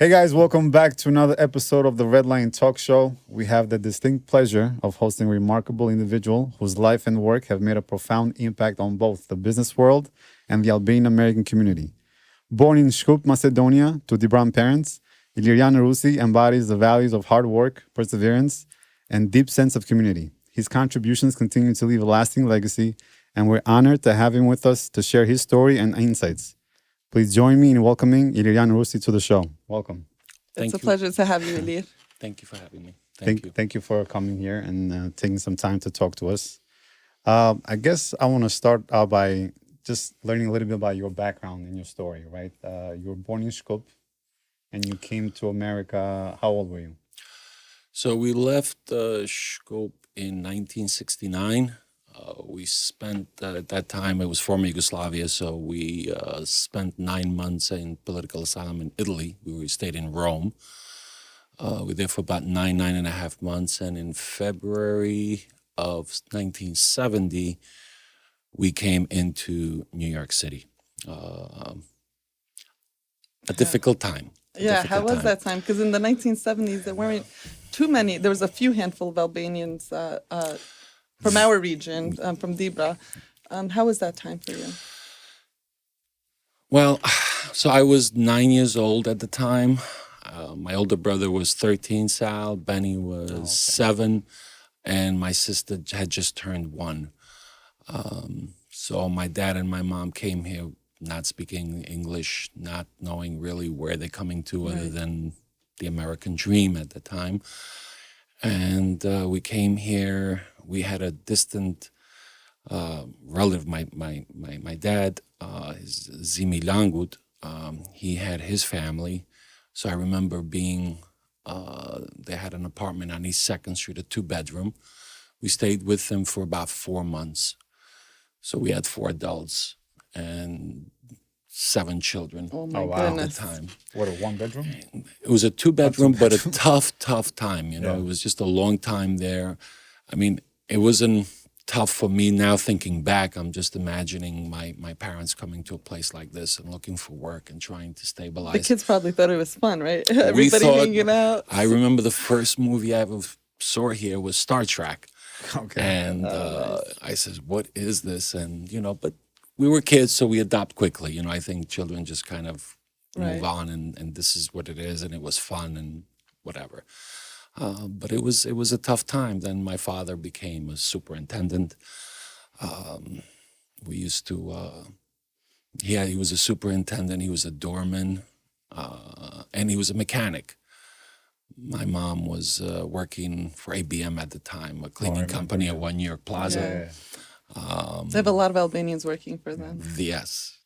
Hey guys, welcome back to another episode of the Red Line Talk Show. We have the distinct pleasure of hosting a remarkable individual whose life and work have made a profound impact on both the business world and the Albanian American community. Born in Shkup, Macedonia, to Dibran parents, Ilirjan Rusi embodies the values of hard work, perseverance, and deep sense of community. His contributions continue to leave a lasting legacy, and we're honored to have him with us to share his story and insights. Please join me in welcoming Ilirjan Rusi to the show. Welcome. It's a pleasure to have you, Ilir. Thank you for having me. Thank you for coming here and taking some time to talk to us. I guess I want to start out by just learning a little bit about your background and your story, right? You were born in Shkup and you came to America. How old were you? So we left Shkup in 1969. We spent, at that time, it was former Yugoslavia, so we spent 9 months in political asylum in Italy. We stayed in Rome. We were there for about 9.5 months, and in February of 1970, we came into New York City. A difficult time. How was that time? Because in the 1970s, there weren't too many. There was a few handful of Albanians from our region, from Dibra. How was that time for you? Well, so I was 9 years old at the time. My older brother was 13, Sal. Benny was 7. And my sister had just turned 1. So my dad and my mom came here not speaking English, not knowing really where they're coming to other than the American dream at the time. And we came here. We had a distant relative, my dad, Zimi Langut. He had his family. So I remember being, they had an apartment on East 2nd Street, a 2-bedroom. We stayed with them for about 4 months. So we had 4 adults and 7 children. Oh my goodness. At the time. What, a 1-bedroom? It was a 2-bedroom, but a tough time. You know, It was just a long time there. I mean, it wasn't tough for me now thinking back. I'm just imagining my parents coming to a place like this and looking for work and trying to stabilize. The kids probably thought it was fun, right? Everybody hanging out. I remember the first movie I ever saw here was Star Trek. Okay. And I says, what is this? And, but we were kids, so we adopt quickly. I think children just kind of move on and this is what it is. And it was fun and whatever. But it was a tough time. Then my father became a superintendent. We used to, he was a superintendent. He was a doorman, and he was a mechanic. My mom was working for ABM at the time, a cleaning company at One York Plaza. They have a lot of Albanians working for them. Yes.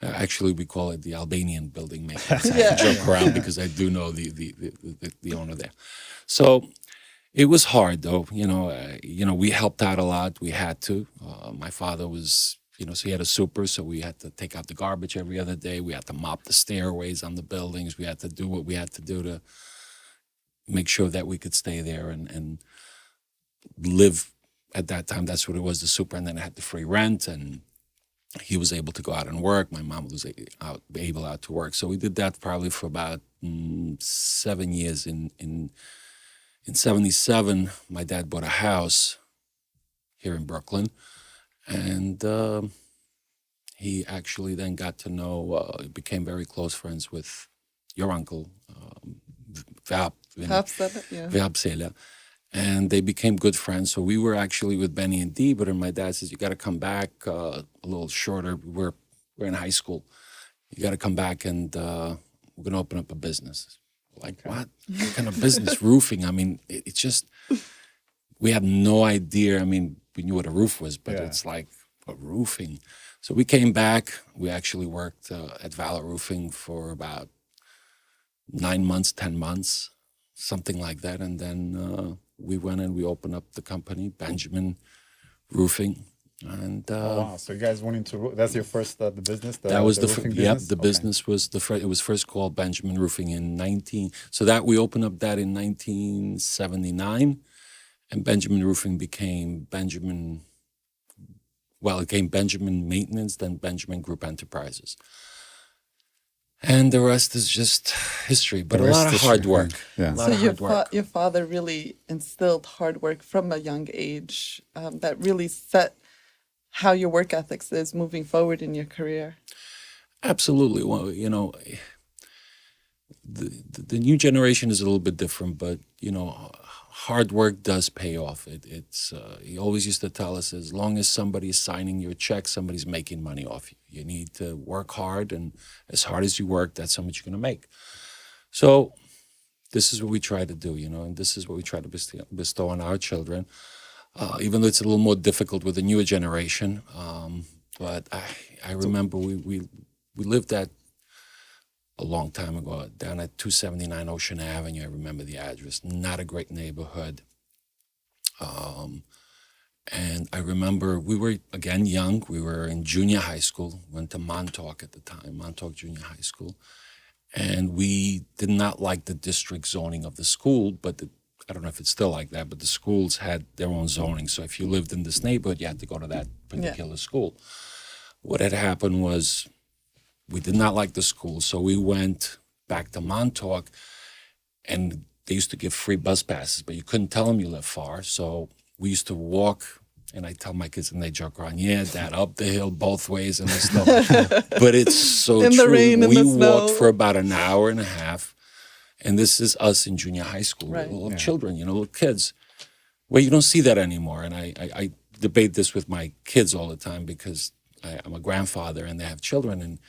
Actually, we call it the Albanian building maintenance. I joke around because I do know the owner there. So it was hard, though. We helped out a lot. We had to. My father was, so he had a super, so we had to take out the garbage every other day. We had to mop the stairways on the buildings. We had to do what we had to do to make sure that we could stay there and live. At that time, that's what it was, the super, and then I had the free rent, and he was able to go out and work. My mom was able out to work. So we did that probably for about 7 years. In 77, my dad bought a house here in Brooklyn. And he actually then got to know, became very close friends with your uncle, Vab Sela. And they became good friends. So we were actually with Benny and Dee, but my dad says, you got to come back a little shorter. We're in high school. You got to come back and we're going to open up a business. Like, what? What kind of business? Roofing. I mean, it's just, we had no idea. I mean, we knew what a roof was, but it's like a roofing. So we came back. We actually worked at Valor Roofing for about 9 months, 10 months, something like that. And then we went and we opened up the company, Benjamin Roofing. And wow! So you guys went into that's your first the business. That was the roofing business? The business was the first. It was first called Benjamin Roofing in 19. So that we opened up that in 1979, and Benjamin Roofing became Benjamin. Well, it became Benjamin Maintenance, then Benjamin Group Enterprises. And the rest is just history, but The a lot rest of is hard history, work. yeah. A lot So of hard work. your father really instilled hard work from a young age, that really set how your work ethics is moving forward in your career. Absolutely. Well, you know, the new generation is a little bit different, but you know, hard work does pay off. It's he always used to tell us, as long as somebody's signing your check, somebody's making money off you. You need to work hard, and as hard as you work, that's how much you're going to make. So this is what we try to do, you know, and this is what we try to bestow on our children. Even though it's a little more difficult with the newer generation, but I remember we lived at a long time ago, down at 279 Ocean Avenue. I remember the address. Not a great neighborhood. And I remember we were, again, young. We were in junior high school, went to Montauk at the time, Montauk Junior High School. And we did not like the district zoning of the school, but I don't know if it's still like that, but the schools had their own zoning. So if you lived in this neighborhood, you had to go to that particular school. What had happened was, we did not like the school, so we went back to Montauk, and they used to give free bus passes, but you couldn't tell them you lived far. So we used to walk, and I tell my kids, and they joke around, yeah, Dad, up the hill both ways and stuff. But it's so In true. the rain, in we the snow. walked for about an hour and a half, and this is us in junior high school, Right. little children, you know, little kids. Well, you don't see that anymore, and I debate this with my kids all the time because I'm a grandfather, and they have children, and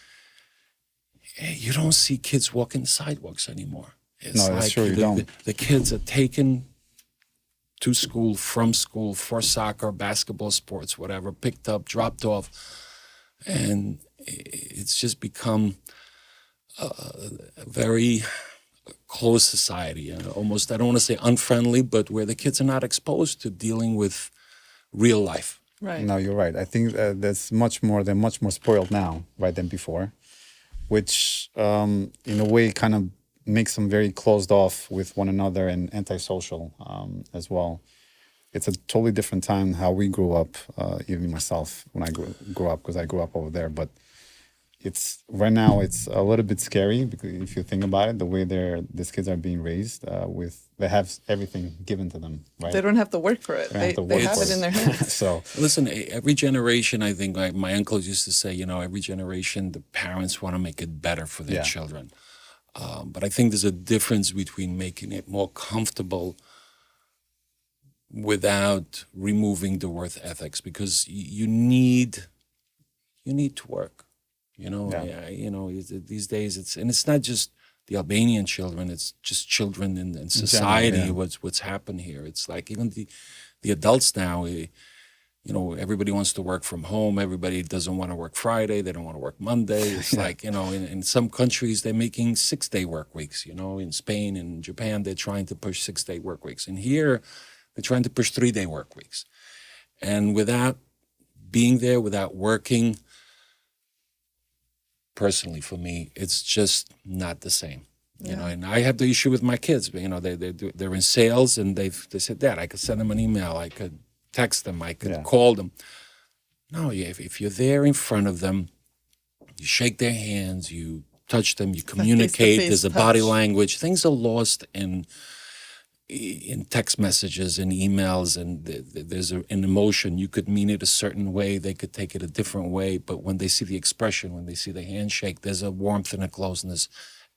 you don't see kids walking the sidewalks anymore. It's No, that's true, you don't. The kids are taken to school, from school, for soccer, basketball, sports, whatever, picked up, dropped off. And it's just become a very closed society. Almost, I don't want to say unfriendly, but where the kids are not exposed to dealing with real life. Right. No, you're right. I think they're much more spoiled now, right, than before, which in a way kind of makes them very closed off with one another and antisocial as well. It's a totally different time how we grew up, even myself when I grew up, because I grew up over there. But it's right now it's a little bit scary because if you think about it, the way these kids are being raised, they have everything given to them, right? They don't have to work for it. They don't have to They work have for it in their hands. So Listen, every generation, I think, like my uncles used to say, you know, every generation, the parents want to make it better for their children. But I think there's a difference between making it more comfortable without removing the work ethics, because you need to work. You know, you know, these days it's not just the Albanian children; it's just children in society. general, What's happened here? It's like even the adults now. You know, everybody wants to work from home. Everybody doesn't want to work Friday. They don't want to work Monday. It's like, you know, in some countries, they're making 6-day work weeks. You know, in Spain and Japan, they're trying to push 6-day work weeks. And here, they're trying to push 3-day work weeks. And without being there, without working, personally, for me, it's just not the same. You know, and I have the issue with my kids. But, you know, they're in sales, and they said, Dad, I could send them an email. I could text them, I could call them. No, if you're there in front of them, you shake their hands, you touch them, you communicate, there's a body language. Things are lost in text messages and emails, and there's an emotion. You could mean it a certain way, they could take it a different way, but when they see the expression, when they see the handshake, there's a warmth and a closeness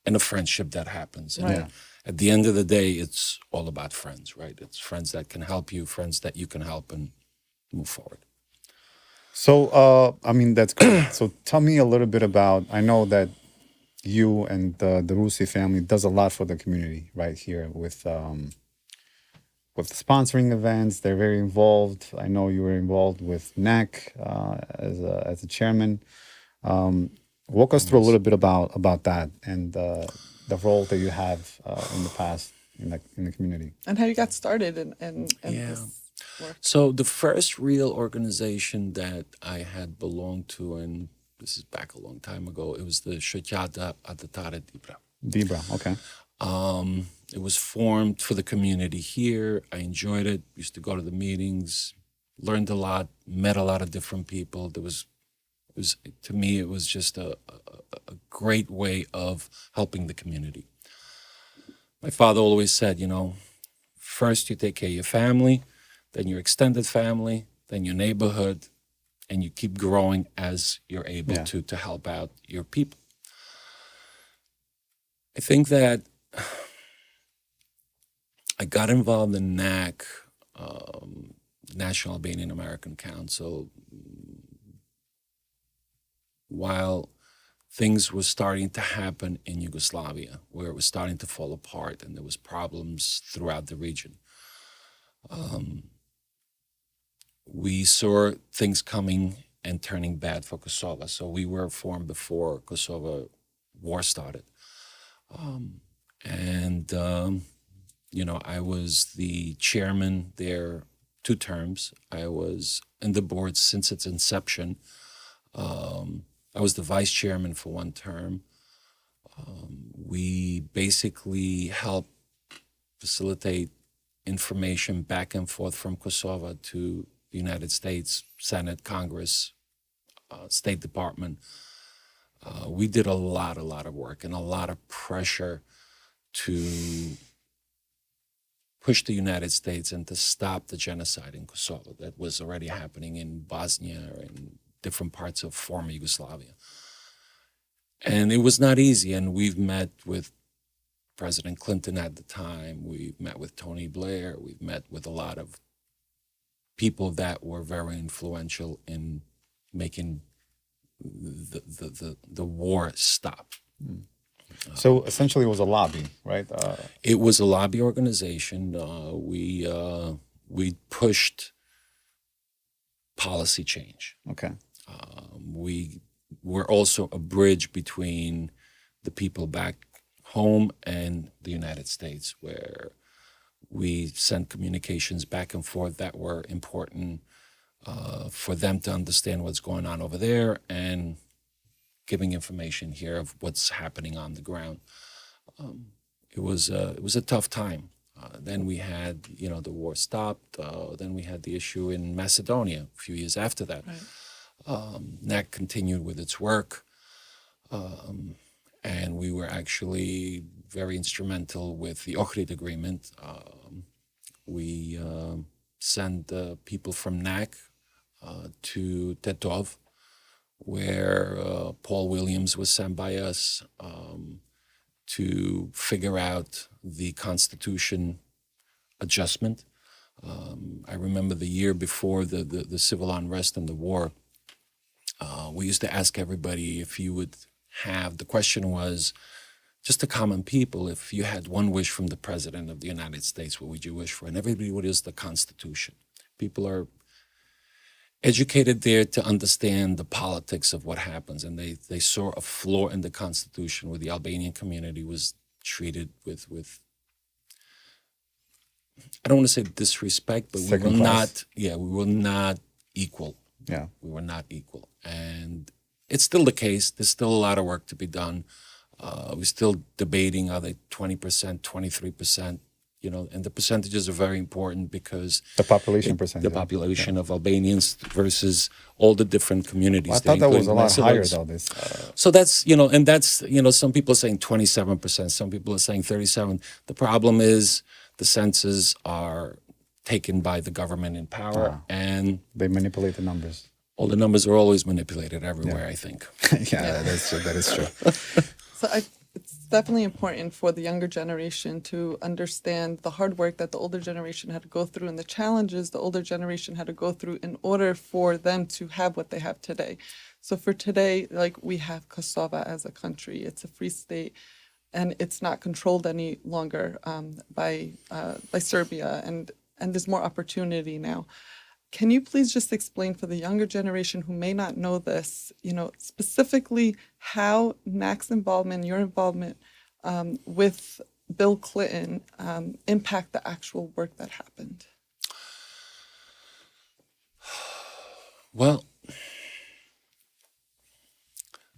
and a friendship that happens. And at the end of the day, it's all about friends, right? It's friends that can help you, friends that you can help, and move forward. So, I mean, that's great. So tell me a little bit about, I know that you and the Rusi family does a lot for the community right here with sponsoring events. They're very involved. I know you were involved with NAC as a chairman. Walk us through a little bit about that and the role that you have in the past in the community. And how you got started in this work. So the first real organization that I had belonged to, and this is back a long time ago, it was the Shoqata Atatare Dibra. Dibra, okay. It was formed for the community here. I enjoyed it. Used to go to the meetings, learned a lot, met a lot of different people. There was To me, it was just a great way of helping the community. My father always said, first you take care of your family, then your extended family, then your neighborhood, and you keep growing as you're able Yeah. to help out your people. I think that I got involved in NAC, National Albanian American Council, while things were starting to happen in Yugoslavia, where it was starting to fall apart and there was problems throughout the region. We saw things coming and turning bad for Kosovo. So we were formed before Kosovo war started. I was the chairman there 2 terms. I was in the board since its inception. I was the vice chairman for 1 term. We basically helped facilitate information back and forth from Kosovo to the United States, Senate, Congress, State Department. We did a lot of work and a lot of pressure to push the United States and to stop the genocide in Kosovo that was already happening in Bosnia and different parts of former Yugoslavia. And it was not easy, and we've met with President Clinton at the time, we've met with Tony Blair, we've met with a lot of people that were very influential in making the war stop. So essentially, it was a lobby, right? It was a lobby organization. We pushed policy change. Okay. We were also a bridge between the people back home and the United States, where we sent communications back and forth that were important for them to understand what's going on over there and giving information here of what's happening on the ground. It was a tough time. Then we had, the war stopped. Then we had the issue in Macedonia a few years after that. Right. NAC continued with its work, and we were actually very instrumental with the Ohrid Agreement. We sent people from NAC to Tetov, where Paul Williams was sent by us to figure out the Constitution adjustment. I remember the year before the civil unrest and the war, we used to ask everybody if you would have, the question was, just the common people, if you had one wish from the President of the United States, what would you wish for? And everybody would use the Constitution. People are educated there to understand the politics of what happens, and they saw a flaw in the Constitution where the Albanian community was treated with I don't want to say disrespect, but we were not equal. Yeah. We were not equal. And it's still the case. There's still a lot of work to be done. We're still debating, are they 20%, 23%? And the percentages are very important because The population percentage. the population of Albanians versus all the different communities. Well, I thought that was a lot higher, Macedonians. though. So that's, and that's, some people are saying 27%, some people are saying 37%. The problem is the census are taken by the government in power, and They manipulate the numbers. all the numbers are always manipulated everywhere, I think. Yeah, that's true. That is true. So it's definitely important for the younger generation to understand the hard work that the older generation had to go through and the challenges the older generation had to go through in order for them to have what they have today. So for today, like, we have Kosovo as a country. It's a free state, and it's not controlled any longer by Serbia, and there's more opportunity now. Can you please just explain for the younger generation who may not know this, specifically how NAC's involvement, your involvement with Bill Clinton impact the actual work that happened? Well,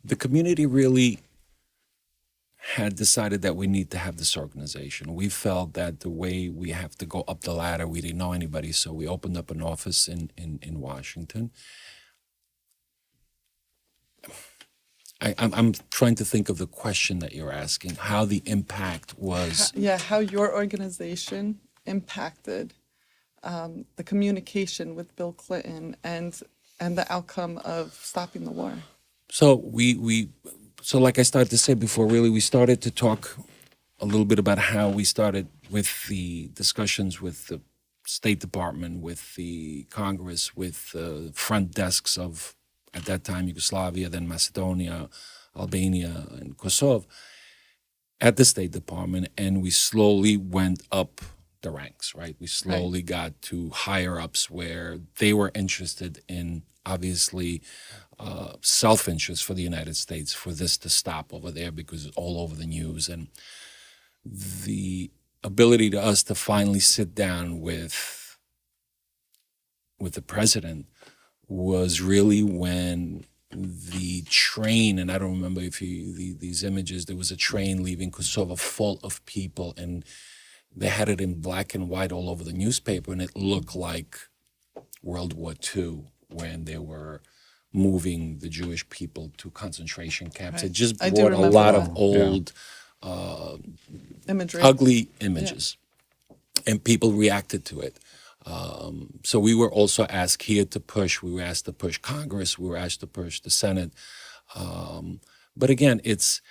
the community really had decided that we need to have this organization. We felt that the way we have to go up the ladder, we didn't know anybody, so we opened up an office in Washington. I'm trying to think of the question that you're asking, how the impact was. How your organization impacted the communication with Bill Clinton and the outcome of stopping the war. So so like I started to say before, really, we started to talk a little bit about how we started with the discussions with the State Department, with the Congress, with the front desks of, at that time, Yugoslavia, then Macedonia, Albania, and Kosovo, at the State Department, and we slowly went up the ranks, right? We slowly got to higher ups where they were interested in, obviously, self-interest for the United States for this to stop over there because it's all over the news. And the ability to us to finally sit down with the president was really when the train, and I don't remember if these images, there was a train leaving Kosovo full of people, and they had it in black and white all over the newspaper, and it looked like World War II when they were moving the Jewish people to concentration camps. It just brought a lot of old, imagery, ugly images, and people reacted to it. So we were also asked here to push. We were asked to push Congress. We were asked to push the Senate. But again, it's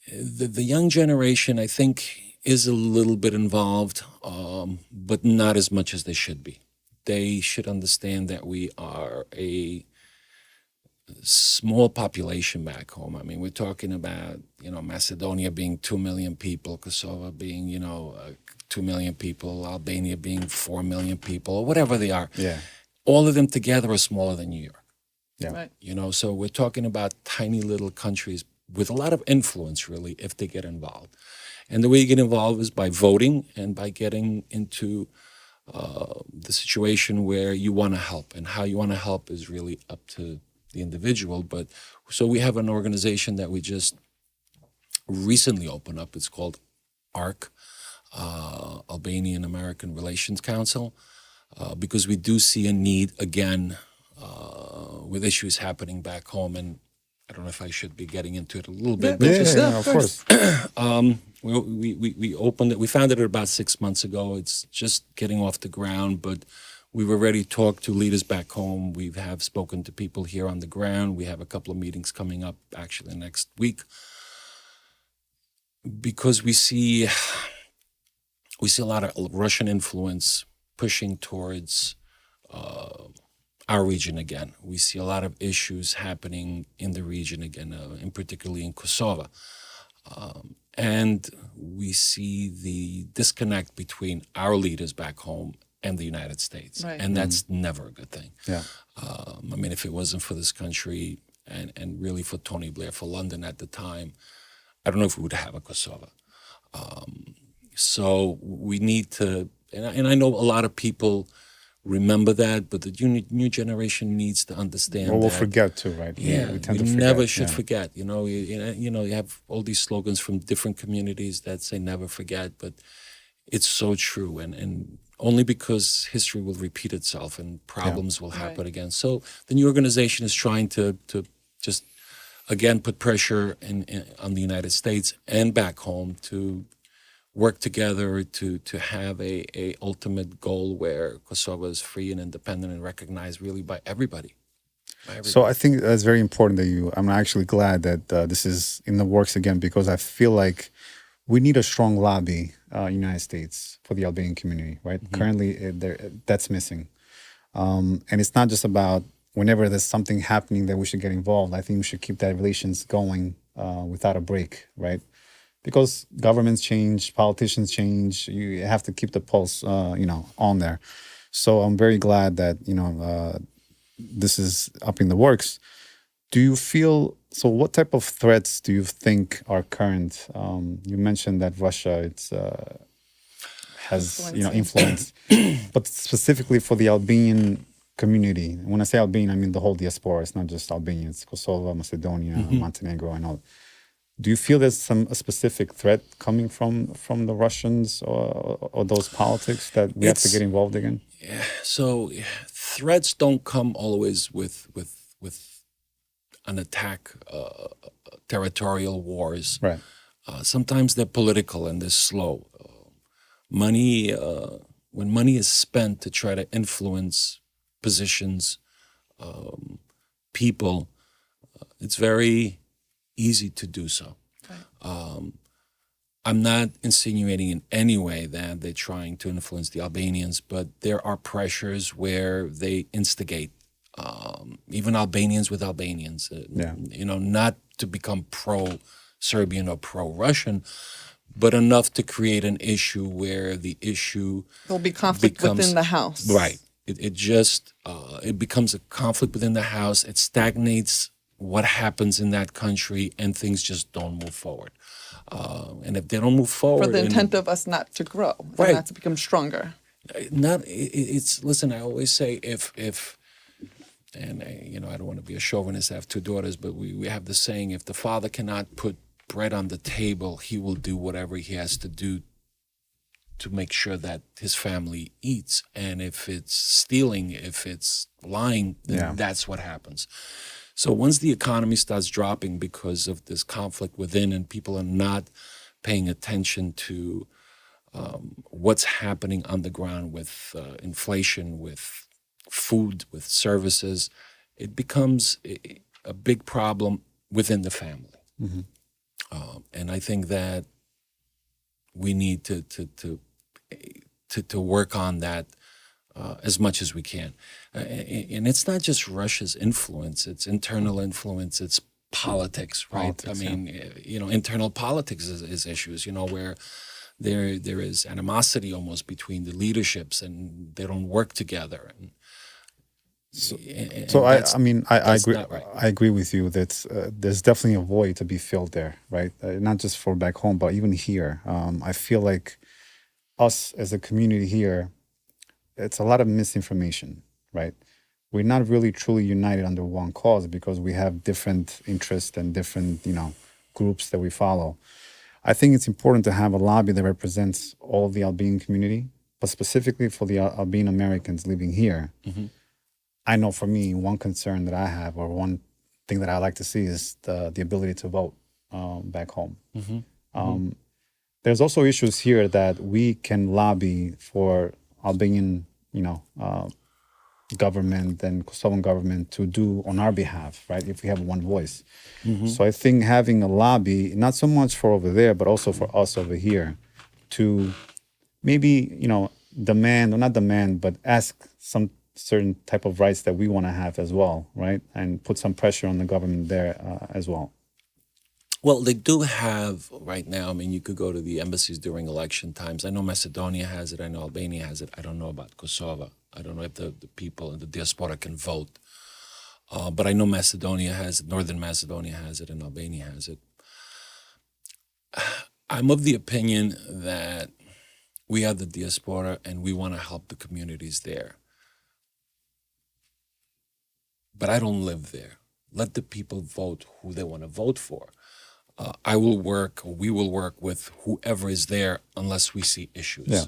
the young generation, I think, is a little bit involved, but not as much as they should be. They should understand that we are a small population back home. I mean, we're talking about, Macedonia being 2 million people, Kosovo being, 2 million people, Albania being 4 million people, or whatever they are. Yeah. All of them together are smaller than New York. Yeah. Right. So we're talking about tiny little countries with a lot of influence, really, if they get involved. And the way you get involved is by voting and by getting into the situation where you want to help. And how you want to help is really up to the individual. But so we have an organization that we just recently opened up. It's called AARC, Albanian American Relations Council, because we do see a need, again, with issues happening back home. And I don't know if I should be getting into it a little bit. But Of course. We opened it. We founded it about 6 months ago. It's just getting off the ground, but we've already talked to leaders back home. We have spoken to people here on the ground. We have a couple of meetings coming up actually next week, because we see a lot of Russian influence pushing towards our region again. We see a lot of issues happening in the region again, in particularly in Kosovo. And we see the disconnect between our leaders back home and the United States. Right. And that's never a good thing. Yeah. I mean, if it wasn't for this country and really for Tony Blair, for London at the time, I don't know if we would have a Kosovo. So we need to, and I know a lot of people remember that, but the new generation needs to understand Well, we'll that. forget too, right? Yeah, we tend we to forget. never should forget. You have all these slogans from different communities that say never forget, but it's so true. And only because history will repeat itself and problems will happen again. So the new organization is trying to just, again, put pressure on the United States and back home to work together to have a ultimate goal where Kosovo is free and independent and recognized really by everybody. So I think that's very important that I'm actually glad that this is in the works again, because I feel like we need a strong lobby United States for the Albanian community, right? Mm-hmm. Currently, that's missing. And it's not just about whenever there's something happening that we should get involved. I think we should keep that relations going without a break, right? Because governments change, politicians change. You have to keep the pulse, on there. So I'm very glad that, this is up in the works. Do you feel, so what type of threats do you think are current? You mentioned that Russia has influence, but specifically for the Albanian community. When I say Albanian, I mean the whole diaspora. It's not just Albania, it's Kosovo, Macedonia, Montenegro, and all. Do you feel there's a specific threat coming from the Russians or those politics that we have to get involved again? Yeah. So threats don't come always with an attack, territorial wars. Right. Sometimes they're political and they're slow. Money, when money is spent to try to influence positions, people, it's very easy to do so. Right. I'm not insinuating in any way that they're trying to influence the Albanians, but there are pressures where they instigate, even Albanians with Albanians, not to become pro-Serbian or pro-Russian, but enough to create an issue where the issue There'll be conflict within the house. Right. It just, it becomes a conflict within the house. It stagnates what happens in that country, and things just don't move forward. And if they don't move forward, For the intent of us not to grow, Right. and not to become stronger. Listen, I always say if and I don't want to be a chauvinist. I have two daughters, but we have the saying: if the father cannot put bread on the table, he will do whatever he has to do to make sure that his family eats. And if it's stealing, if it's lying, then that's what happens. So once the economy starts dropping because of this conflict within, and people are not paying attention to what's happening on the ground with inflation, with food, with services, it becomes a big problem within the family. Mm-hmm. And I think that we need to work on that as much as we can. And it's not just Russia's influence, it's internal influence, it's politics, right? Politics, I mean, internal politics is issues, where there is animosity almost between the leaderships, and they don't work together. I agree. Right. I agree with you that there's definitely a void to be filled there, right? Not just for back home, but even here. I feel like us as a community here, it's a lot of misinformation, right? We're not really truly united under one cause because we have different interests and different, groups that we follow. I think it's important to have a lobby that represents all of the Albanian community, but specifically for the Albanian Americans living here. Mm-hmm. I know for me, one concern that I have, or one thing that I like to see, is the ability to vote back home. Mm-hmm. There's also issues here that we can lobby for Albanian, government and Kosovan government to do on our behalf, right? If we have one voice. Mm-hmm. So I think having a lobby, not so much for over there, but also for us over here, to maybe, demand, or not demand, but ask some certain type of rights that we want to have as well, right? And put some pressure on the government there as well. Well, they do have right now. I mean, you could go to the embassies during election times. I know Macedonia has it. I know Albania has it. I don't know about Kosovar. I don't know if the people in the diaspora can vote. But I know Macedonia has it, Northern Macedonia has it, and Albania has it. I'm of the opinion that we are the diaspora and we want to help the communities there. But I don't live there. Let the people vote who they want to vote for. We will work with whoever is there unless we see issues. Yeah.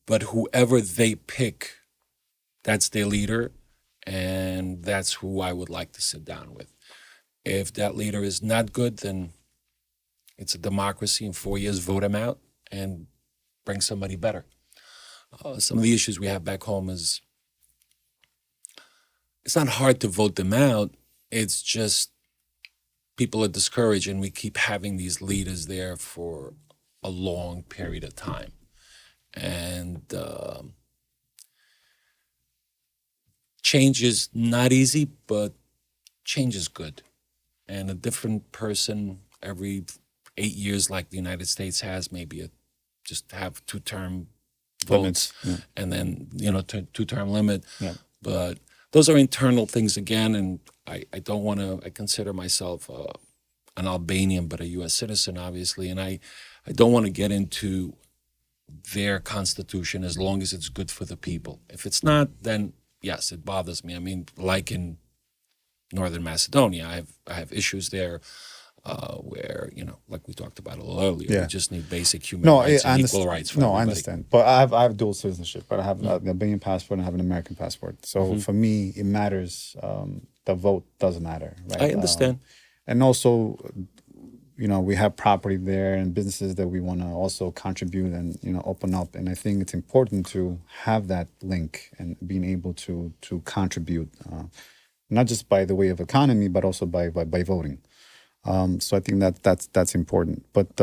But whoever they pick, that's their leader, and that's who I would like to sit down with. If that leader is not good, then it's a democracy. In 4 years, vote him out and bring somebody better. Some of the issues we have back home is, it's not hard to vote them out. It's just people are discouraged, and we keep having these leaders there for a long period of time. And change is not easy, but change is good. And a different person every 8 years, like the United States has, maybe just have two-term votes, and then, two-term limit. Yeah. But those are internal things again, and I don't want to, I consider myself an Albanian, but a U.S. citizen, obviously, and I don't want to get into their constitution as long as it's good for the people. If it's not, then yes, it bothers me. I mean, like in Northern Macedonia, I have issues there. where, like we talked about a little earlier, Yeah. we just need basic human No, rights I and understand. equal rights for No, everybody. I understand. But I have dual citizenship. But I have an Albanian passport and I have an American passport. So for me, it matters. The vote doesn't matter, right? I understand. And also, we have property there and businesses that we want to also contribute and open up. And I think it's important to have that link and being able to contribute, not just by the way of economy, but also by voting. So I think that's important. But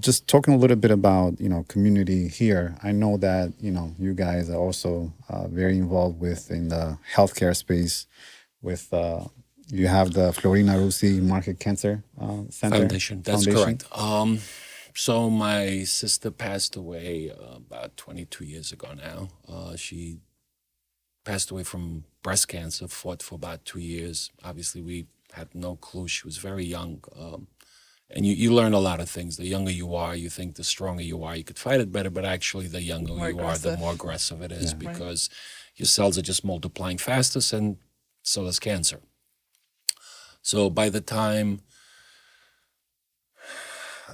just talking a little bit about community here. I know that you guys are also very involved in the healthcare space. With you have the Florina Rusi Market Cancer Center Foundation, that's correct. So my sister passed away about 22 years ago now. She passed away from breast cancer, fought for about 2 years. Obviously, we had no clue. She was very young. And you learn a lot of things. The younger you are, you think the stronger you are, you could fight it better, but actually the younger you are, the more aggressive it is because your cells are just multiplying fastest, and so does cancer. So by the time,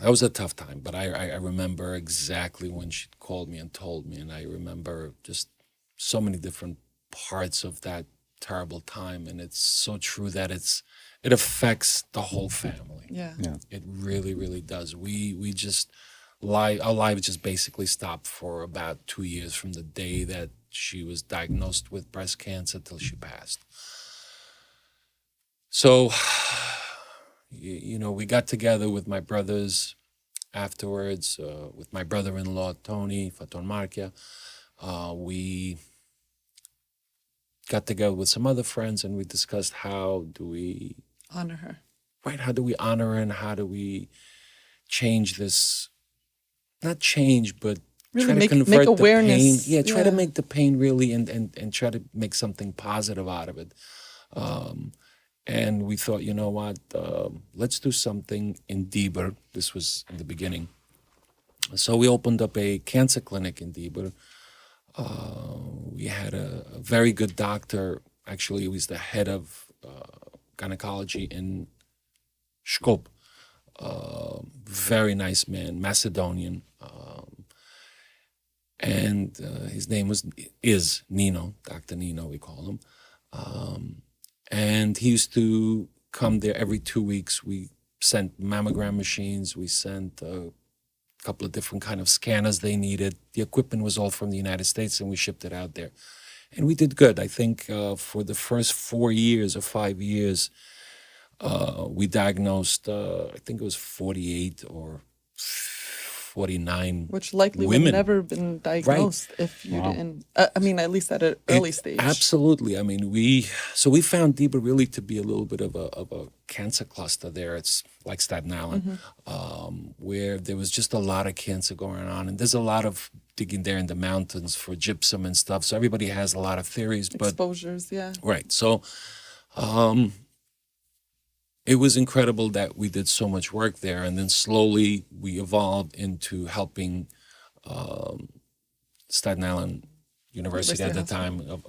that was a tough time, but I remember exactly when she called me and told me, and I remember just so many different parts of that terrible time, and it's so true that it affects the whole family. Yeah. It really, really does. We just our lives just basically stopped for about 2 years from the day that she was diagnosed with breast cancer till she passed. So, we got together with my brothers afterwards, with my brother-in-law, Tony, Faton Marke. We got together with some other friends and we discussed how do we honor her. Right, how do we honor her and how do we change this, not change, but really try to make convert awareness. the pain. Try to make the pain really and try to make something positive out of it. And we thought, you know what, let's do something in Dieber. This was in the beginning. So we opened up a cancer clinic in Dieber. We had a very good doctor. Actually, he was the head of gynecology in Skop. Very nice man, Macedonian. And his name is Nino, Dr. Nino, we call him. And he used to come there every 2 weeks. We sent mammogram machines. We sent a couple of different kind of scanners they needed. The equipment was all from the United States, and we shipped it out there. And we did good. I think for the first 4 years or 5 years, we diagnosed, I think it was 48 or 49 which likely women. would never been diagnosed if you didn't. I mean, at least at an early stage. Absolutely. I mean, we found Dieber really to be a little bit of a cancer cluster there. It's like Staten Island, where there was just a lot of cancer going on, and there's a lot of digging there in the mountains for gypsum and stuff. So everybody has a lot of theories, but exposures, right. So, it was incredible that we did so much work there, and then slowly we evolved into helping Staten Island University at the time, of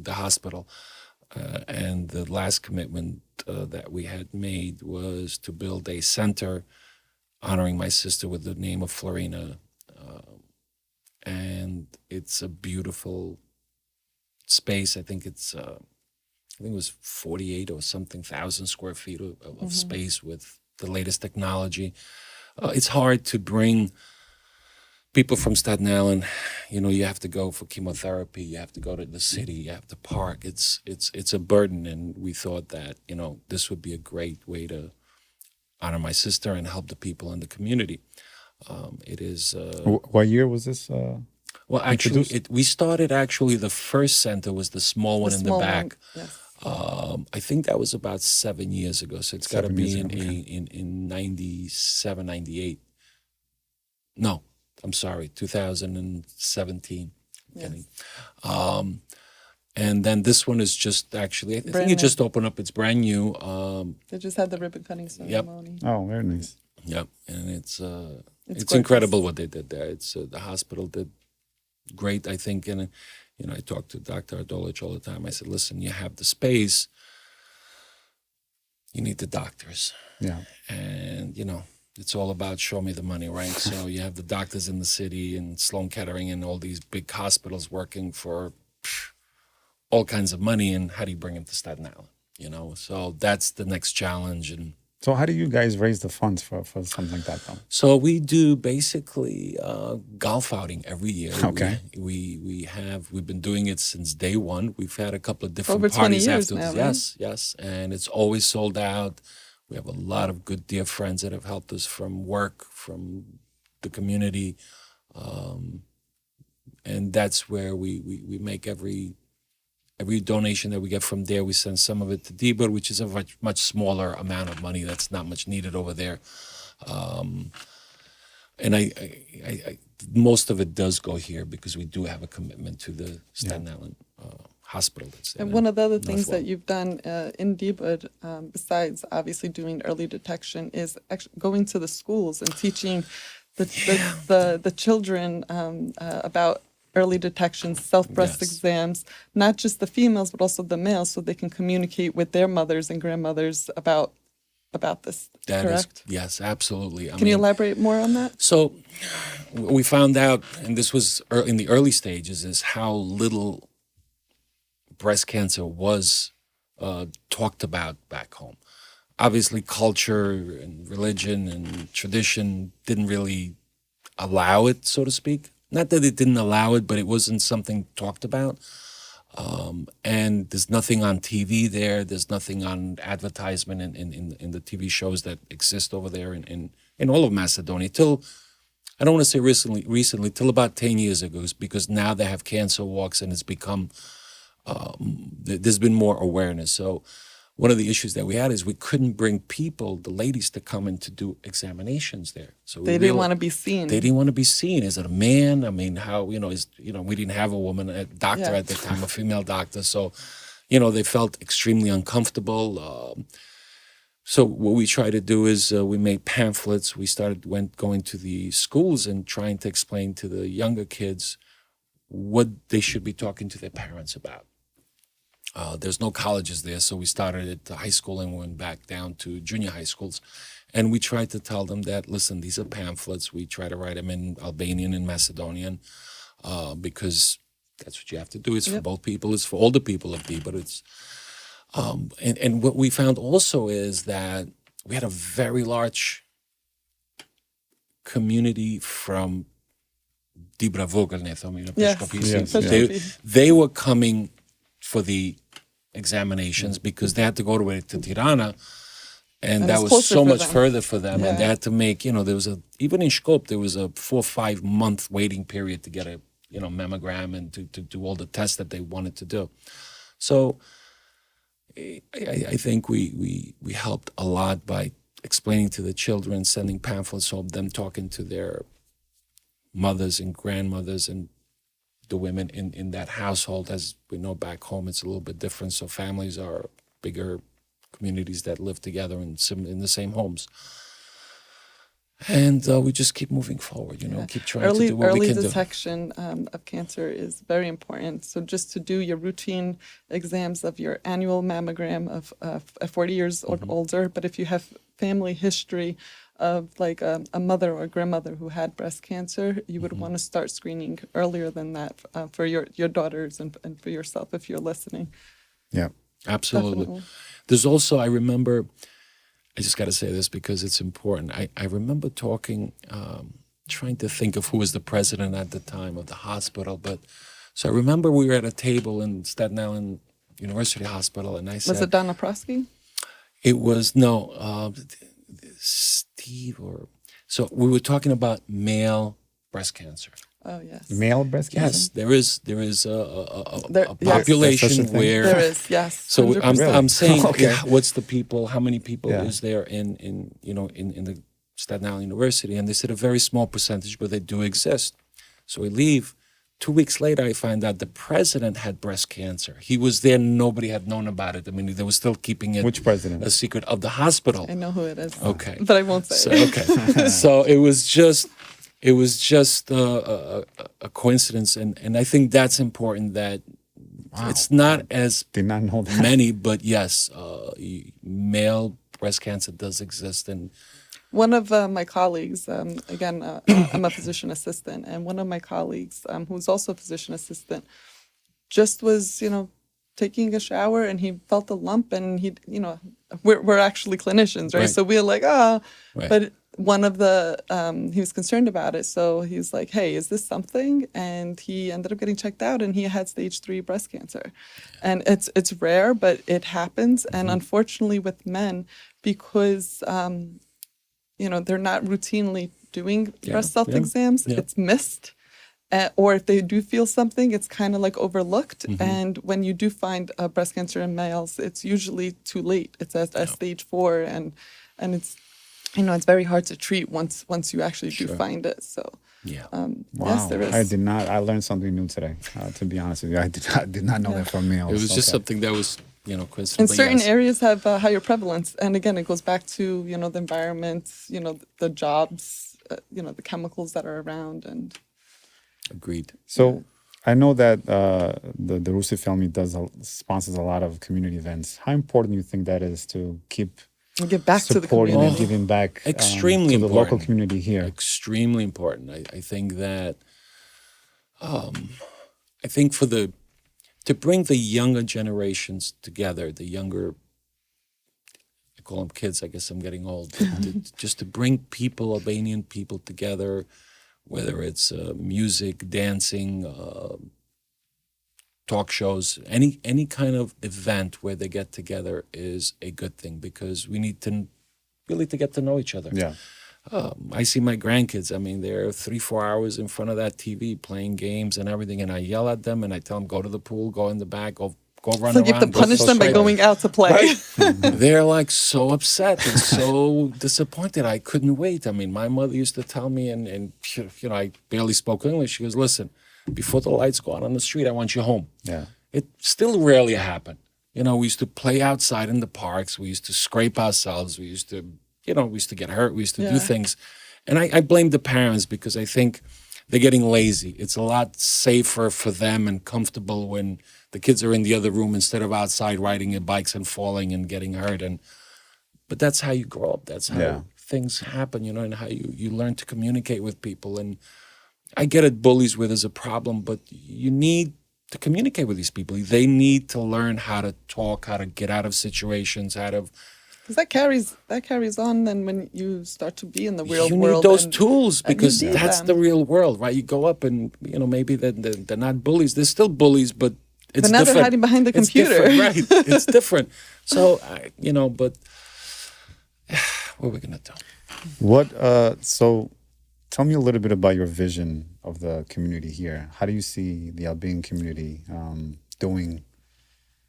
the hospital. And the last commitment that we had made was to build a center honoring my sister with the name of Florina. And it's a beautiful space. I think it was 48 or something thousand square feet of space with the latest technology. It's hard to bring people from Staten Island. You have to go for chemotherapy. You have to go to the city. You have to park. It's a burden, and we thought that this would be a great way to honor my sister and help the people in the community. It is. What year was this? Well, actually, we started. Actually, the first center was the small one in the back. Yes. I think that was about 7 years ago. So it's got to be in 97, 98. No, I'm sorry, 2017. Yes. And then this one is just actually, I think it just opened up. It's brand new. They just had the ribbon cutting ceremony. Oh, very nice. Yep, and it's incredible what they did there. It's the hospital did great, I think, and I talk to Dr. Adolic all the time. I said, listen, you have the space. you need the doctors. Yeah. And, it's all about show me the money, right? So you have the doctors in the city and Sloan Kettering and all these big hospitals working for all kinds of money. And how do you bring them to Staten Island? So that's the next challenge. And So how do you guys raise the funds for something like that, though? so we do basically golf outing every year. Okay. We've been doing it since day one. We've had a couple of different Over 20 parties years afterwards. now, right? Yes, and it's always sold out. We have a lot of good dear friends that have helped us from work, from the community, and that's where we make every donation that we get from there. We send some of it to DBUR, which is a much smaller amount of money. That's not much needed over there. And I most of it does go here because we do have a commitment to the Staten Island hospital. That's there. And one of the other things Northwell. that you've done in DBUD, besides obviously doing early detection, is actually going to the schools and teaching the children about early detection, self-breast Yes. exams, not just the females, but also the males, so they can communicate with their mothers and grandmothers about this, That is, correct? yes, absolutely. Can you elaborate more on that? So we found out, and this was in the early stages, is how little breast cancer was talked about back home. Obviously, culture and religion and tradition didn't really allow it, so to speak. Not that it didn't allow it, but it wasn't something talked about. And there's nothing on TV there. There's nothing on advertisement in the TV shows that exist over there in all of Macedonia. Till, I don't want to say recently, till about 10 years ago, because now they have cancer walks and it's become, there's been more awareness. So one of the issues that we had is we couldn't bring people, the ladies, to come in to do examinations there. So They didn't want to be seen. They didn't want to be seen. Is it a man? I mean, how, we didn't have a woman, a doctor Yeah. at the time, a female doctor. So, they felt extremely uncomfortable. So what we try to do is we made pamphlets. We going to the schools and trying to explain to the younger kids what they should be talking to their parents about. There's no colleges there, so we started at the high school and went back down to junior high schools. And we tried to tell them that, listen, these are pamphlets. We try to write them in Albanian and Macedonian because that's what you have to do. It's for both people. It's for all the people of D, but it's... and what we found also is that we had a very large community from Dibra Vogelneth. I mean, Yes. they were coming for the examinations because they had to go to Tirana, and that it's was closer so for much them. further for them. Yeah. And they had to make, there was even in Skopje, there was a 4 or 5 month waiting period to get a, mammogram and to do all the tests that they wanted to do. So I think we helped a lot by explaining to the children, sending pamphlets of them talking to their mothers and grandmothers and the women in that household. As we know, back home it's a little bit different. So families are bigger communities that live together in the same homes. And we just keep moving forward, keep trying to do what we can do. Early detection of cancer is very important. So just to do your routine exams of your annual mammogram of 40 years or older, but if you have family history of like a mother or grandmother who had breast cancer, you would want to start screening earlier than that for your daughters and for yourself if you're listening. Yeah. Absolutely. Definitely. There's also, I remember, I just got to say this because it's important. I remember talking, trying to think of who was the president at the time of the hospital. So I remember we were at a table in Staten Island University Hospital, and I said... Was it Donna Prosky? It was, no, Steve or... So we were talking about male breast cancer. Oh, yes. Male breast cancer? Yes, there is There- a yes. population That's such a thing? where... There is, yes. So 100%. I'm saying, Okay. what's the people? How many people Yeah. is there in the Staten Island University? And they said a very small percentage, but they do exist. So we leave. 2 weeks later, I find out the president had breast cancer. He was there. Nobody had known about it. I mean, they were still keeping it Which president? a secret of the hospital. I know who it is. Okay. But I won't say So, it. okay. So it was just a coincidence, and I think that's important. That it's not as Did not know that. many, but yes, male breast cancer does exist. And One of my colleagues, again, I'm a physician assistant, and one of my colleagues, who's also a physician assistant, just was, taking a shower and he felt a lump, and we're actually clinicians, right? Right. So we're like, Right. but one of the, he was concerned about it. So he's like, hey, is this something? And he ended up getting checked out, and he had stage 3 breast cancer. And it's rare, but it happens. And unfortunately with men, because, they're not routinely doing breast self exams, it's missed. Or if they do feel something, it's kind of like overlooked. And when you do find breast cancer in males, it's usually too late. It's at stage 4, and it's it's very hard to treat once you actually do find it. So Wow. yes, there is. I learned something new today. To be honest with you, I did not know that from males. it was just Okay. something that was, And coincidentally. certain yes. areas have higher prevalence. And again, it goes back to, the environment, the jobs, the chemicals that are around. And Agreed. So I know that the Rusi family sponsors a lot of community events. How important do you think that is to keep give back to the supporting and community. giving back Extremely to the local important. community here? Extremely important. I think that, I think to bring the younger generations together, I call them kids, I guess I'm getting old, just to bring people, Albanian people together, whether it's music, dancing, talk shows, any kind of event where they get together is a good thing, because we need to really to get to know each other. Yeah. I see my grandkids. I mean, they're 3-4 hours in front of that TV playing games and everything, and I yell at them and I tell them, go to the pool, go in the back, go run It's like you have to around. go punish them by socialize. going out to play. They're like so upset and so disappointed. I couldn't wait. I mean, my mother used to tell me, and I barely spoke English. She goes, listen, before the lights go out on the street, I want you home. Yeah. It still rarely happened. We used to play outside in the parks. We used to scrape ourselves. We used to, we used to get hurt. We used to do things. And I blame the parents, because I think they're getting lazy. It's a lot safer for them and comfortable when the kids are in the other room instead of outside riding their bikes and falling and getting hurt. But that's how you grow up. That's how things happen, and how you learn to communicate with people. And I get it, bullies where there's a problem, but you need to communicate with these people. They need to learn how to talk, how to get out of situations, how to... Because that carries on then when you start to be in the real you world. need those and- tools, and you because need that's them. the real world, right? You go up and, maybe they're not bullies. They're still bullies, but it's But now they're different. hiding behind the It's computer. different, right? It's different. So, but what are we going to do? So tell me a little bit about your vision of the community here. How do you see the Albanian community doing?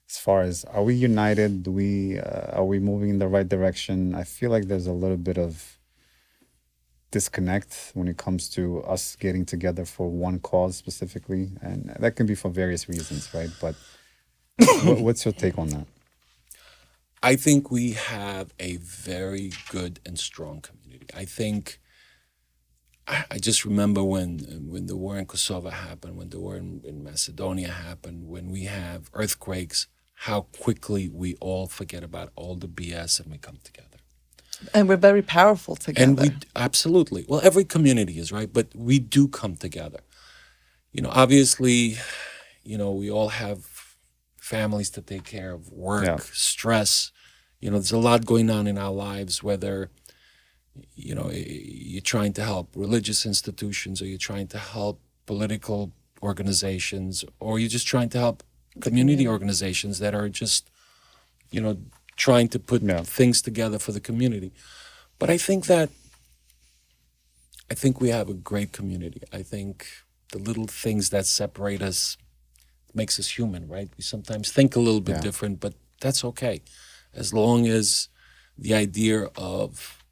As far as, are we united? Are we moving in the right direction? I feel like there's a little bit of disconnect when it comes to us getting together for one cause specifically, and that can be for various reasons, right? But what's your take on that? I think we have a very good and strong community. I think I just remember when the war in Kosovar happened, when the war in Macedonia happened, when we have earthquakes, how quickly we all forget about all the BS and we come together. And we're very powerful together. And we absolutely, well, every community is, right, but we do come together. Obviously, we all have families to take care of, work, stress. There's a lot going on in our lives, whether you're trying to help religious institutions, or you're trying to help political organizations, or you're just trying to help community organizations that are just, trying to put things together for the community. But I think we have a great community. I think the little things that separate us makes us human, right? We sometimes think a little bit different, but that's okay. As long as the idea of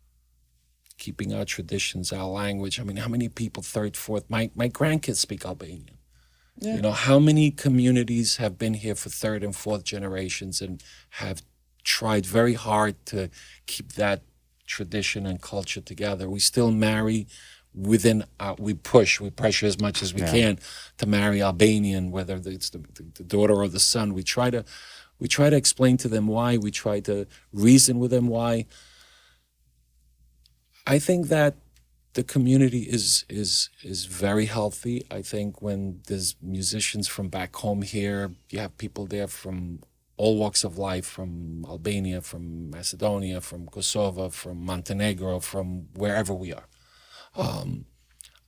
keeping our traditions, our language. I mean, how many people, third, fourth, my grandkids speak Albanian. Yeah. How many communities have been here for third and fourth generations and have tried very hard to keep that tradition and culture together. We still marry within, we pressure as much as we can to marry Albanian, whether it's the daughter or the son. We try to We try to explain to them why. We try to reason with them why. I think that the community is very healthy. I think when there's musicians from back home here, you have people there from all walks of life, from Albania, from Macedonia, from Kosovar, from Montenegro, from wherever we are.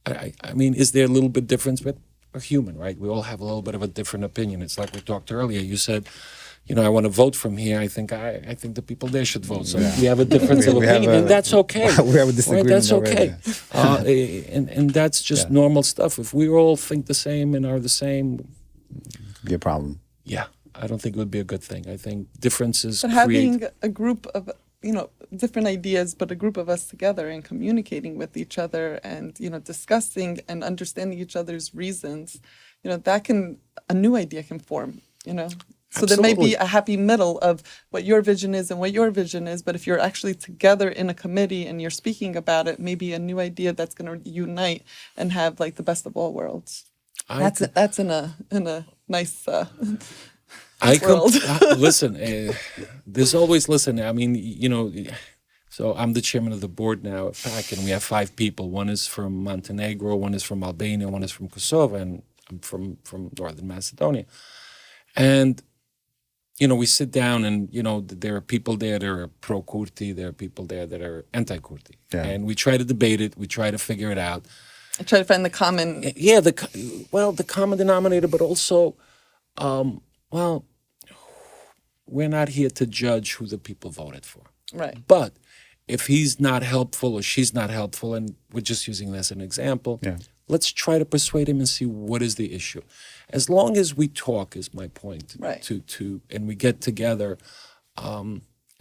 I mean, is there a little bit difference? But we're human, right? We all have a little bit of a different opinion. It's like we talked earlier. You said, you know, I want to vote from here. I think the people there should vote. So we have a difference of opinion, and that's okay. We have a disagreement. Right? That's okay. And that's just normal stuff. If we all think the same and are the same, be a problem. Yeah, I don't think it would be a good thing. I think differences But having a group of, different ideas, but a group of us together and communicating with each other and, discussing and understanding each other's reasons, a new idea can form, So there may be a happy middle of what your vision is and what your vision is, but if you're actually together in a committee and you're speaking about it, maybe a new idea that's going to unite and have like the best of all worlds. That's in a nice world. Listen, there's always I mean, so I'm the chairman of the board now at PAC, and we have 5 people. One is from Montenegro, one is from Albania, one is from Kosovar, and I'm from Northern Macedonia. And we sit down and, there are people there that are pro-Kurti, there are people there that are anti-Kurti. Yeah. And we try to debate it, we try to figure it out. I try to find the common... Yeah, the common denominator, but also, we're not here to judge who the people voted for. Right. But if he's not helpful or she's not helpful, and we're just using this as an example, let's try to persuade him and see what is the issue. As long as we talk, is my point. Right. And we get together,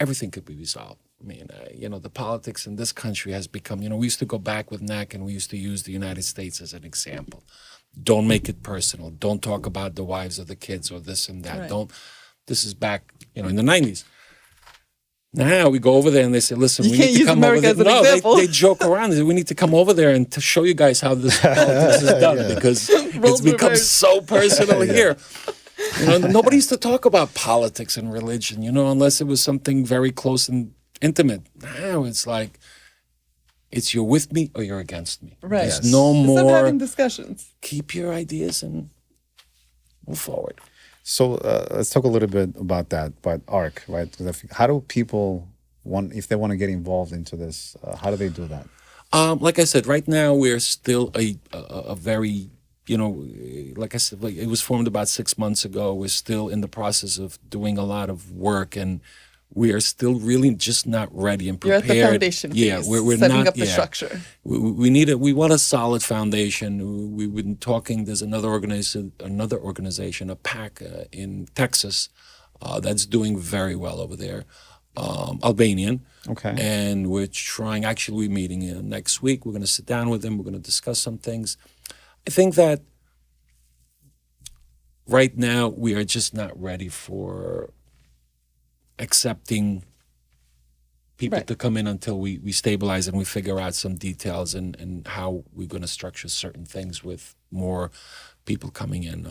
everything could be resolved. I mean, the politics in this country has become, we used to go back with NAC and we used to use the United States as an example. Don't make it personal. Don't talk about the wives or the kids or this and that. Right. This is back, in the 90s. Now we go over there and they say, listen, we need to come America over there. as an example. They joke around. They say, we need to come over there and to show you guys how this politics is done because it's become so personal here. Nobody used to talk about politics and religion, unless it was something very close and intimate. Now it's like, it's you're with me or you're against me. Right. There's no more. Instead of having discussions. Keep your ideas and move forward. So let's talk a little bit about that, about AARC, right? How do people if they want to get involved into this, how do they do that? Like I said, right now we're still a very, like I said, it was formed about 6 months ago. We're still in the process of doing a lot of work, and we are still really just not ready and prepared. You're at the foundation phase, we're setting not, up the structure. We want a solid foundation. We've been talking. There's another organization, a PAC in Texas, that's doing very well over there, Albanian. Okay. And we're trying. Actually, we're meeting next week. We're going to sit down with them. We're going to discuss some things. I think that right now we are just not ready for accepting people to come in until we stabilize and we figure out some details and how we're going to structure certain things with more people coming in.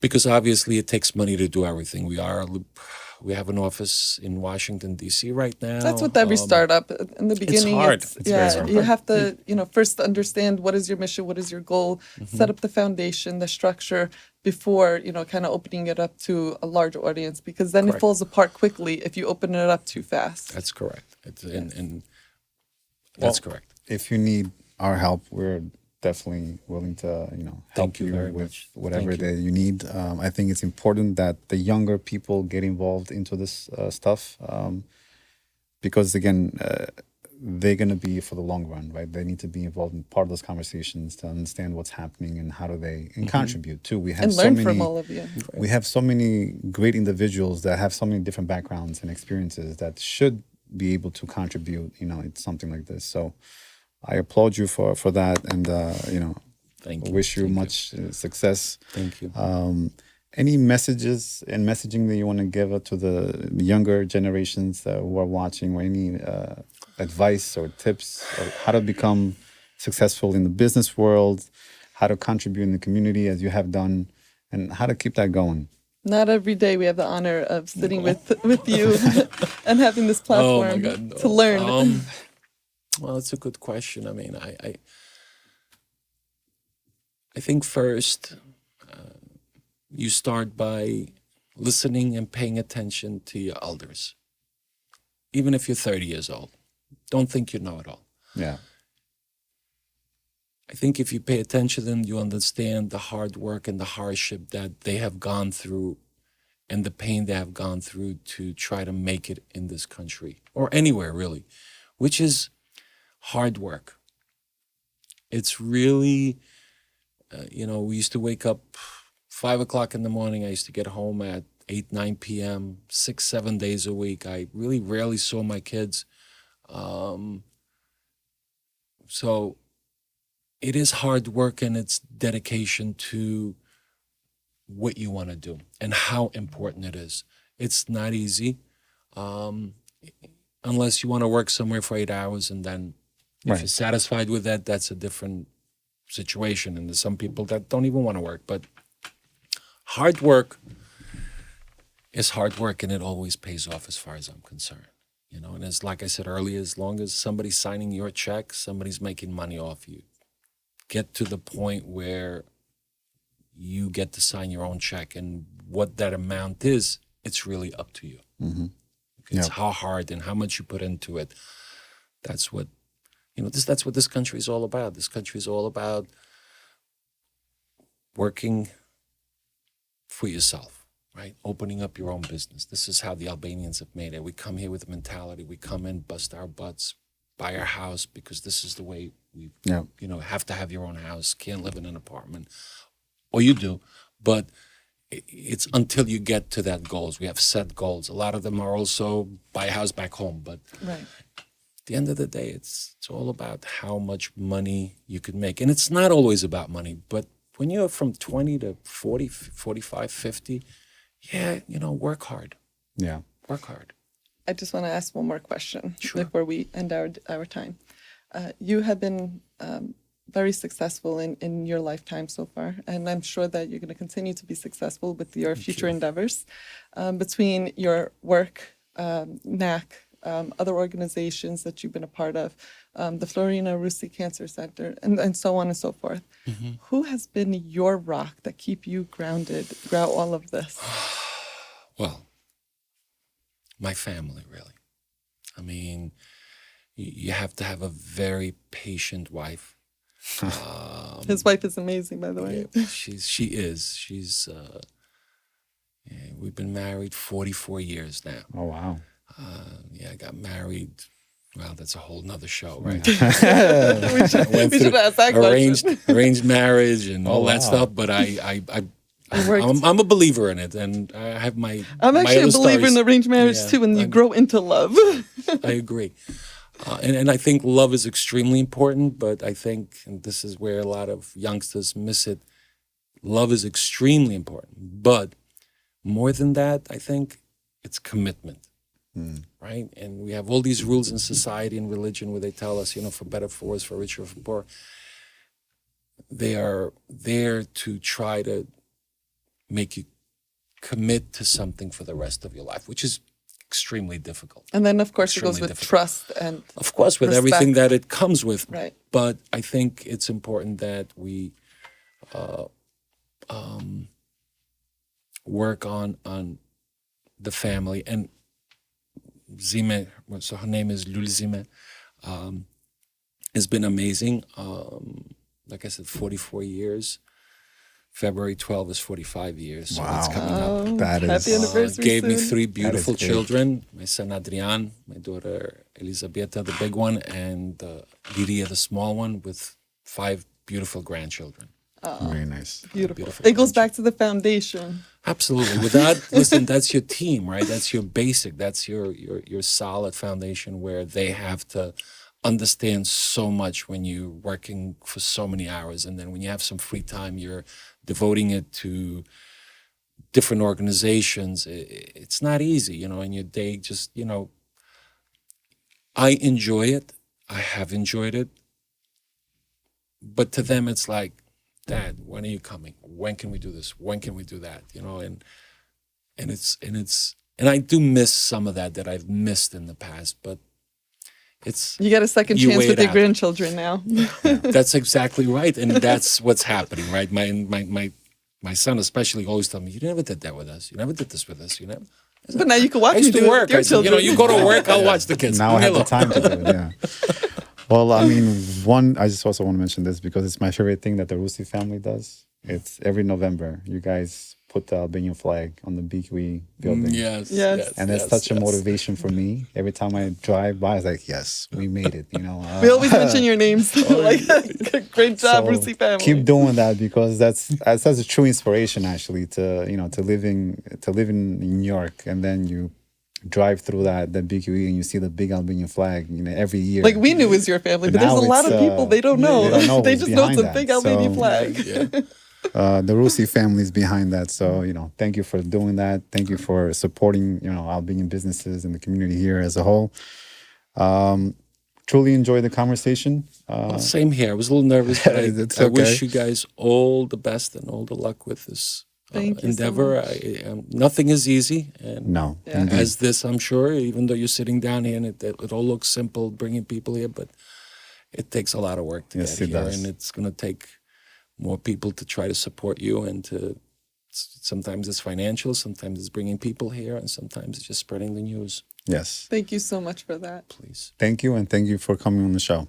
Because obviously it takes money to do everything. We have an office in Washington D.C. right now. That's with every startup. In the beginning, it's hard. You have to, first understand what is your mission, what is your goal, set up the foundation, the structure before, kind of opening it up to a large audience, because then it falls apart quickly if you open it up too fast. That's correct. That's correct. If you need our help, we're definitely willing to, help you very with much. whatever that you need. I think it's important that the younger people get involved into this stuff because, again, they're going to be for the long run, right? They need to be involved in part of those conversations to understand what's happening and how do they contribute too. We have and learn from all of you. We have so many great individuals that have so many different backgrounds and experiences that should be able to contribute, it's something like this. So I applaud you for that, and Thank you. Wish you much success. Thank you. Any messages and messaging that you want to give to the younger generations who are watching, or any advice or tips on how to become successful in the business world, how to contribute in the community as you have done, and how to keep that going? Not every day we have the honor of sitting with you and having this Oh platform my God, no. to learn. Well, it's a good question. I mean, I think first you start by listening and paying attention to your elders, even if you're 30 years old. Don't think you know it all. Yeah. I think if you pay attention to them, you understand the hard work and the hardship that they have gone through and the pain they have gone through to try to make it in this country or anywhere really, which is hard work. It's really, we used to wake up 5 o'clock in the morning. I used to get home at 8, 9 p.m., 6, 7 days a week. I really rarely saw my kids. So it is hard work and it's dedication to what you want to do and how important it is. It's not easy unless you want to work somewhere for 8 hours and then if you're satisfied with that, that's a different situation. And there's some people that don't even want to work. But hard work is hard work and it always pays off as far as I'm concerned. And as like I said earlier, as long as somebody's signing your check, somebody's making money off you. Get to the point where you get to sign your own check, and what that amount is, it's really up to you. Mm-hmm. It's how hard and how much you put into it. That's what that's what this country is all about. This country is all about working for yourself, right? Opening up your own business. This is how the Albanians have made it. We come here with a mentality. We come in, bust our butts, buy our house because this is the way we, have to have your own house. Can't live in an apartment. Or you do, but it's until you get to that goals. We have set goals. A lot of them are also buy a house back home. But Right. at the end of the day, it's all about how much money you can make. And it's not always about money, but when you're from 20 to 40, 45, 50, work hard. Yeah. Work hard. I just want to ask one more question Sure. before we end our time. You have been very successful in your lifetime so far, and I'm sure that you're going to continue to be successful with your future endeavors. Between your work, NAC, other organizations that you've been a part of, the Florina Rusi Cancer Center, and so on and so forth. Mm-hmm. Who has been your rock that keep you grounded throughout all of this? Well, my family, really. I mean, you have to have a very patient wife. His wife is amazing, by the way. She is. She's. We've been married 44 years now. Oh wow. I got married. Well, that's a whole nother show, right? we should ask that question. Arranged marriage and all that stuff. But I'm a believer in it, and I have my. I'm actually my a believer in arranged marriage too, and you grow into love. I agree. And I think love is extremely important, but I think, and this is where a lot of youngsters miss it, love is extremely important. But more than that, I think it's commitment, right? And we have all these rules in society and religion where they tell us, for better, for worse, for richer, for poor. They are there to try to make you commit to something for the rest of your life, which is extremely difficult. And then, of course, it goes with trust and of course, with respect. everything that it comes with. Right. But I think it's important that we work on the family. And Zime, so her name is Lulzime, has been amazing. Like I said, 44 years. February 12 is 45 years. So it's coming up. That is happy anniversary gave me soon. 3 beautiful great. children. My son Adrian, my daughter Elisabetta, the big one, and Liria, the small one, with 5 beautiful grandchildren. very nice. Beautiful. It goes back to the foundation. Absolutely. Without, listen, that's your team, right? That's your basic. That's your solid foundation where they have to understand so much when you're working for so many hours. And then when you have some free time, you're devoting it to different organizations. It's not easy, in your day, just, I enjoy it. I have enjoyed it. But to them, it's like, Dad, when are you coming? When can we do this? When can we do that? And and I do miss some of that I've missed in the past, but it's You get a second you chance weigh with it your out. grandchildren now. That's exactly right, and that's what's happening, right? My son especially always tell me, "You never did that with us. You never did this with us. You never." But now you can watch I used me to do it work. with your I said, children. you go to work, I'll watch the kids. Now I have the Hello. time to do it. Yeah. Well, I mean, I just also want to mention this because it's my favorite thing that the Rusi family does. It's every November, you guys put the Albanian flag on the BQE building. Yes, Yes. yes, And that's yes, such a yes. motivation for me. Every time I drive by, it's like, yes, we made it, you know. We always mention your names. Like, great job, So Rusi family. keep doing that because that's a true inspiration actually to live in New York and then you drive through the BQE and you see the big Albanian flag, every year. Like we knew it was your family, but there's a now lot it's, of people they don't know. they don't know They who's just know it's a behind big that. Albanian So, flag. Yeah. the Rusi family is behind that. So, thank you for doing that. Thank you for supporting, Albanian businesses and the community here as a whole. Truly enjoyed the conversation. Well, same here. I was a little nervous, but It's I okay. wish you guys all the best and all the luck with this Thank you so endeavor. much. Nothing is easy, and No, Yeah. indeed. as this, I'm sure, even though you're sitting down here and it all looks simple, bringing people here, but it takes a lot of work to Yes, get it here, does. and it's going to take more people to try to support you, and sometimes it's financial, sometimes it's bringing people here, and sometimes it's just spreading the news. Yes. Thank you so much for that. Please. Thank you. And thank you for coming on the show.